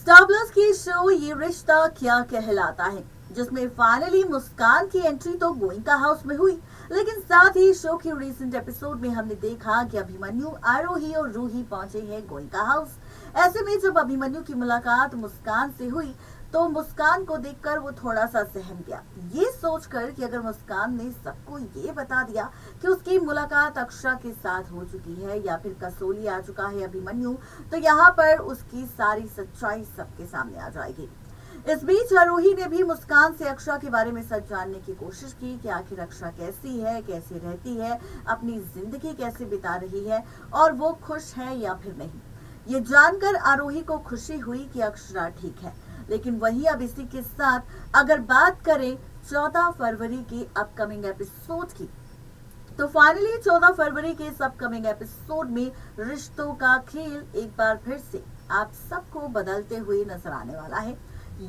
Star plus की show ये रिश्ता क्या कहलाता है, जिसमें फाइनली मुस्कान की एंट्री तो गोइंका हाउस में हुई, लेकिन साथ ही शो के रिसेंट एपिसोड में हमने देखा कि अभिमन्यु, आरोही और रूही पहुंचे हैं गोइंका हाउस। ऐसे में जब अभिमन्यु की मुलाकात मुस्कान से हुई तो मुस्कान को देखकर वो थोड़ा सा सहम गया, ये सोचकर कि अगर मुस्कान ने सबको ये बता दिया कि उसकी मुलाकात अक्षरा के साथ हो चुकी है या फिर कसोली आ चुका है अभिमन्यु, तो यहाँ पर उसकी सारी सच्चाई सबके सामने आ जाएगी। इस बीच आरोही ने भी मुस्कान से अक्षरा के बारे में सच जानने की कोशिश की कि आखिर अक्षरा कैसी है, कैसे रहती है, अपनी जिंदगी कैसे बिता रही है और वो खुश है या फिर नहीं। ये जानकर आरोही को खुशी हुई कि अक्षरा ठीक है, लेकिन वही अब इसी के साथ अगर बात करें 14 फरवरी के अपकमिंग एपिसोड की, तो फाइनली 14 फरवरी के इस अपकमिंग एपिसोड में रिश्तों का खेल एक बार फिर से आप सबको बदलते हुए नजर आने वाला है,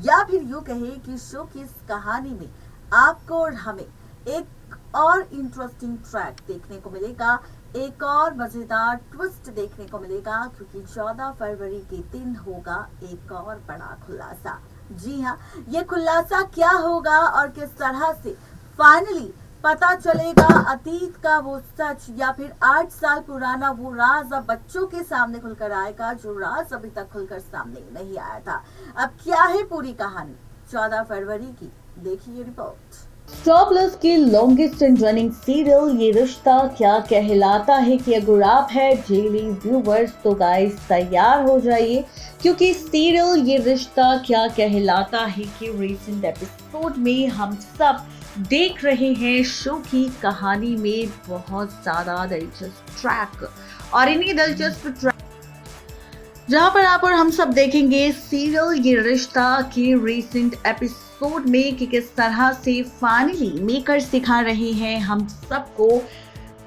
या फिर यूं कहे कि शो की इस कहानी में आपको और हमें एक और इंटरेस्टिंग ट्रैक देखने को मिलेगा, एक और मजेदार ट्विस्ट देखने को मिलेगा, क्योंकि 14 फरवरी के दिन होगा एक और बड़ा खुलासा। जी हाँ, ये खुलासा क्या होगा और किस तरह से फाइनली पता चलेगा अतीत का वो सच या फिर 8 साल पुराना वो राज अब बच्चों के सामने खुलकर आएगा, जो राज अभी तक खुलकर सामने नहीं आया था। अब क्या है पूरी कहानी 14 फरवरी की, देखिए रिपोर्ट। स्टार प्लस की लॉन्गेस्ट एंड रनिंग सीरियल ये रिश्ता क्या कहलाता है कि अगर आप है डेली व्यूवर्स तो गाइस तैयार हो जाइए, क्योंकि सीरियल ये रिश्ता क्या कहलाता है कि रिसेंट एपिसोड में हम सब देख रहे हैं शो की कहानी में बहुत ज्यादा दिलचस्प ट्रैक, और इन्हीं दिलचस्प ट्रैक जहां पर आप और हम सब देखेंगे सीरियल ये रिश्ता के रिसेंट एपिसोड में कि किस तरह से फाइनली मेकर्स दिखा रहे हैं हम सबको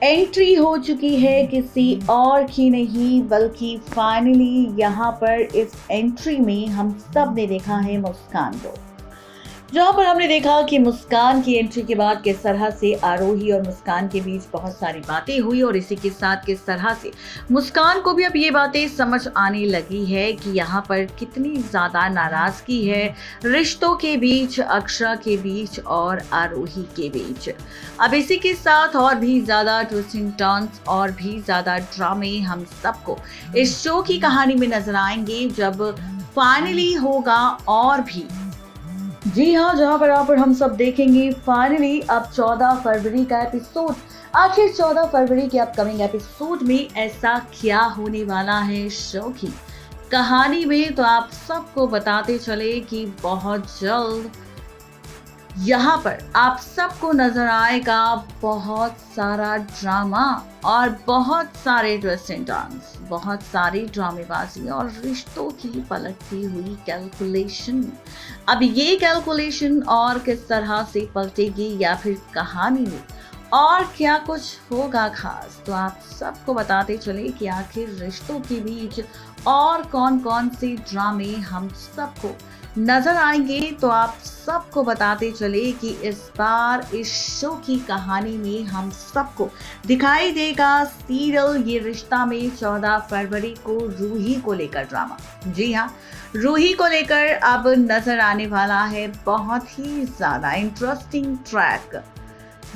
एंट्री हो चुकी है किसी और की नहीं, बल्कि फाइनली यहाँ पर इस एंट्री में हम सब ने देखा है मुस्कान को, जहाँ पर हमने देखा कि मुस्कान की एंट्री के बाद किस तरह से आरोही और मुस्कान के बीच बहुत सारी बातें हुई, और इसी के साथ किस तरह से मुस्कान को भी अब ये बातें समझ आने लगी है कि यहाँ पर कितनी ज़्यादा नाराज़गी है रिश्तों के बीच, अक्षरा के बीच और आरोही के बीच। अब इसी के साथ और भी ज़्यादा ट्विस्टिंग टर्न्स और भी ज़्यादा ड्रामे हम सबको इस शो की कहानी में नजर आएंगे जब फाइनली होगा, और भी जी हाँ, जहाँ पर आप और हम सब देखेंगे फाइनली अब 14 फरवरी का एपिसोड। आखिर 14 फरवरी के अपकमिंग एपिसोड में ऐसा क्या होने वाला है शो की कहानी में, तो आप सबको बताते चले कि बहुत जल्द यहाँ पर आप सबको नजर आएगा बहुत सारा ड्रामा और बहुत सारे ट्विस्ट एंड टर्न्स, बहुत सारी ड्रामेबाजी और रिश्तों की पलटती हुई कैलकुलेशन। अब ये कैलकुलेशन और किस तरह से पलटेगी या फिर कहानी में और क्या कुछ होगा खास, तो आप सबको बताते चले कि आखिर रिश्तों के बीच और कौन कौन से ड्रामे हम सबको नजर आएंगे, तो आप सबको बताते चले कि इस बार इस शो की कहानी में हम सबको दिखाई देगा सीरियल ये रिश्ता में 14 फरवरी को रूही को लेकर ड्रामा। जी हाँ, रूही को लेकर अब नजर आने वाला है बहुत ही ज्यादा इंटरेस्टिंग ट्रैक,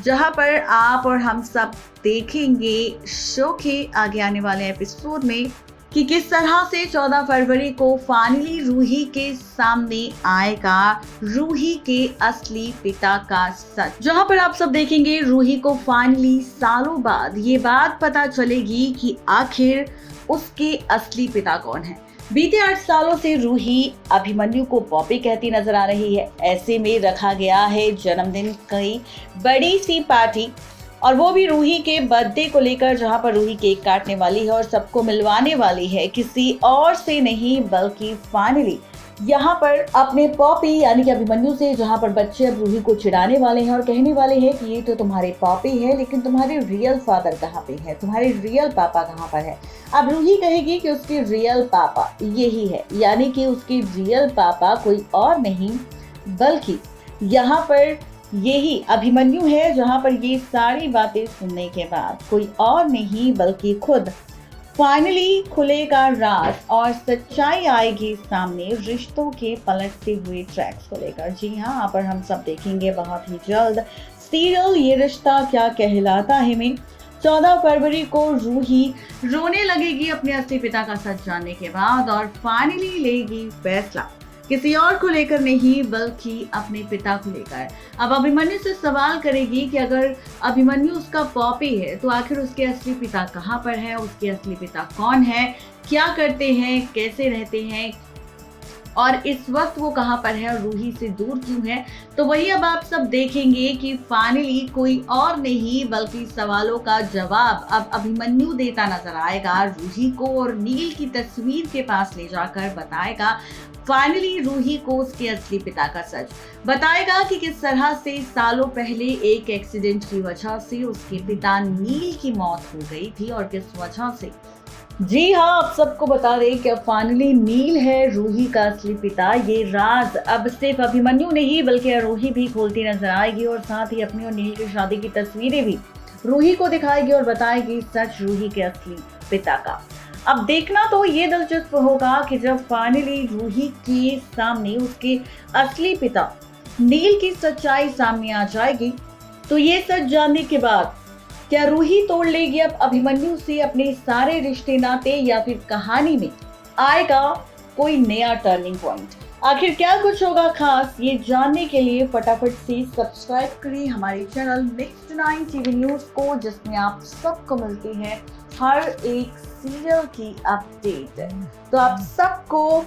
जहां पर आप और हम सब देखेंगे शो के आगे आने वाले एपिसोड में कि किस तरह से 14 फरवरी को फाइनली रूही के सामने आएगा रूही के असली पिता का सच, जहां पर आप सब देखेंगे रूही को फाइनली सालों बाद ये बात पता चलेगी कि आखिर उसके असली पिता कौन है। बीते 8 सालों से रूही अभिमन्यु को पॉपी कहती नजर आ रही है। ऐसे में रखा गया है जन्मदिन की बड़ी सी पार्टी, और वो भी रूही के बर्थडे को लेकर, जहां पर रूही केक काटने वाली है और सबको मिलवाने वाली है किसी और से नहीं बल्कि फाइनली यहाँ पर अपने पॉपी यानी कि अभिमन्यु से, जहाँ पर बच्चे अब रूही को चिढ़ाने वाले हैं और कहने वाले हैं कि ये तो तुम्हारे पॉपी है, लेकिन तुम्हारे रियल फादर कहाँ पे है, तुम्हारे रियल पापा कहाँ पर है। अब रूही कहेगी कि उसके रियल पापा यही है, यानी कि उसके रियल पापा कोई और नहीं बल्कि यहाँ पर यही अभिमन्यु है, जहाँ पर ये सारी बातें सुनने के बाद कोई और नहीं बल्कि खुद फाइनली खुलेगा राज और सच्चाई आएगी सामने रिश्तों के पलटते हुए ट्रैक्स को लेकर। जी हाँ, यहाँ पर हम सब देखेंगे बहुत ही जल्द सीरियल ये रिश्ता क्या कहलाता है में 14 फरवरी को रूही रोने लगेगी अपने असली पिता का सच जानने के बाद और फाइनली लेगी फैसला किसी और को लेकर नहीं बल्कि अपने पिता को लेकर। अब अभिमन्यु से सवाल करेगी कि अगर अभिमन्यु उसका पॉपी है तो आखिर उसके असली पिता कहाँ पर है, उसके असली पिता कौन है, क्या करते हैं, कैसे रहते हैं और इस वक्त वो कहाँ पर है और रूही से दूर क्यों है। तो वही अब आप सब देखेंगे कि फाइनली कोई और नहीं बल्कि सवालों का जवाब अब अभिमन्यु देता नजर आएगा रूही को और नील की तस्वीर के पास ले जाकर बताएगा फाइनली रूही को उसके असली पिता का सच, बताएगा कि किस तरह से सालों पहले एक एक्सीडेंट की वजह से उसके पिता नील की मौत हो गई थी और किस वजह से। जी हाँ, आप सबको बता दें कि फाइनली नील है रूही का असली पिता। ये राज अब सिर्फ अभिमन्यु नहीं बल्कि रूही भी खोलती नजर आएगी और साथ ही अपनी और नील की शादी की तस्वीरें भी रूही को दिखाएगी और बताएगी सच रूही के असली पिता का। अब देखना तो ये दिलचस्प होगा कि जब फाइनली रूही के सामने उसके असली पिता नील की सच्चाई सामने आ जाएगी तो ये सच जानने के बाद क्या रूही तोड़ लेगी अब अभिमन्यु से अपने सारे रिश्ते नाते या फिर कहानी में आएगा कोई नया टर्निंग पॉइंट। आखिर क्या कुछ होगा खास, ये जानने के लिए फटाफट से सब्सक्राइब करें हमारे चैनल नेक्स्ट 9 टीवी न्यूज को, जिसमें आप सबको मिलती है हर एक सीरियल की अपडेट। तो आप सबको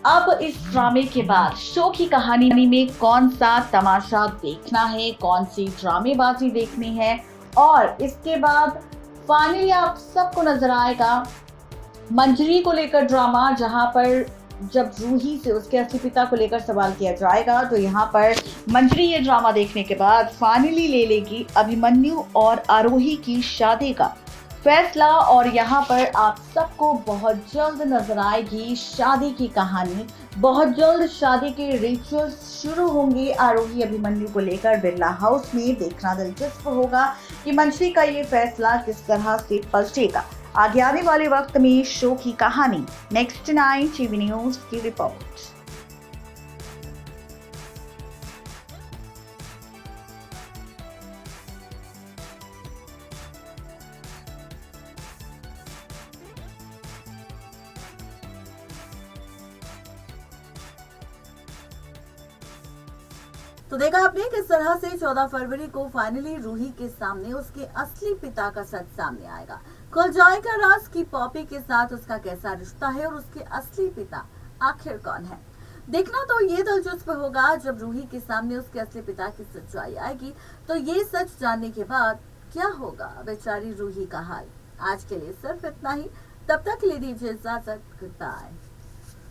अब इस ड्रामे के बाद शो की कहानी में कौन सा तमाशा देखना है, कौन सी ड्रामेबाजी देखनी है और इसके बाद फाइनली आप सबको नजर आएगा मंजरी को लेकर ड्रामा, जहां पर जब रूही से उसके असली पिता को लेकर सवाल किया जाएगा तो यहाँ पर मंजरी ये ड्रामा देखने के बाद फाइनली ले लेगी अभिमन्यु और आरोही की शादी का फैसला और यहाँ पर आप सबको बहुत जल्द नजर आएगी शादी की कहानी। बहुत जल्द शादी के रिचुअल्स शुरू होंगे आरोही अभिमन्यु को लेकर बिरला हाउस में। देखना दिलचस्प होगा कि मंजरी का ये फैसला किस तरह से पलटेगा। आगे आने वाले वक्त में शो की कहानी नेक्स्ट 9 टीवी न्यूज की रिपोर्ट। तो देखा आपने किस तरह से 14 फरवरी को फाइनली रूही के सामने उसके असली पिता का सच सामने आएगा। खुल जाएगा राज की पॉपी के साथ उसका कैसा रिश्ता है और उसके असली पिता आखिर कौन है। देखना तो ये दिलचस्प होगा जब रूही के सामने उसके असली पिता की सच्चाई आएगी तो ये सच जानने के बाद क्या होगा बेचारी रूही का हाल। आज के लिए सिर्फ इतना ही, तब तक ले दीजिए इजाजत, गुड बाय।